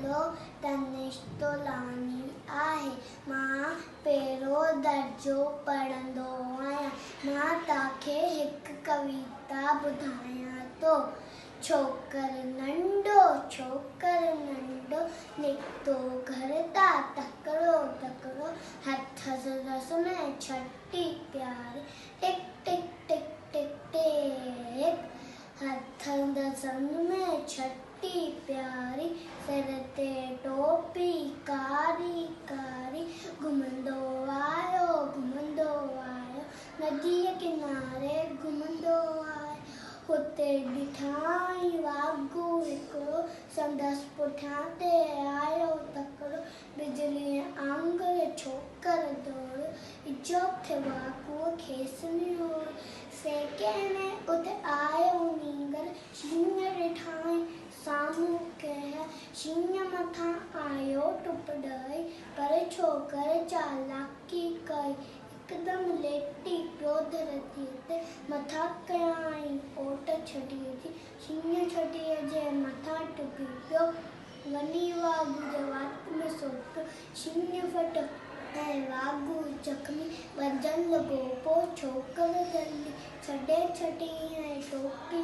मुंहिंजो तनिष्क तोलानी आहे। मां पहिरियों दर्जो पढ़ंदो आहियां। मां तव्हांखे हिकु कविता ॿुधायां थो। छोकर नंढो निकितो घर तां तकिड़ो हथ रस में छटी प्यारी टिक टिक टिक टिक टिक हथ रसन में छटी प्यारी सिर ते टोपी कारी कारी घुमंदो आयो नदीअ किनारे घुमंदो आयो। हुते ॾिठाई वाघू हिकिड़ो संदसि पुठियां ते आयो तकिड़ो बिजली आंगुर छोकर दौड़ो इजो थे वाघूअ खेसि निहोड़ो सेके में उते आयो नींगर शींहं ॾिठाई साम्हूं कह शींहं मथां आयो टुप ॾई पर छोकर चालाकी कई हिकदमि लेटी पियो धरतीअ ते मथां कयाई ओट छॾीअ जी शींहं छॾीअ जे मथां टुपी पियो वञी वाघू जे वात में सोपियो शींहं फट ऐं वाघू जख़्मी ॿधण लॻो पोइ छोकर जल्दी छॾे छॾी ऐं टोपी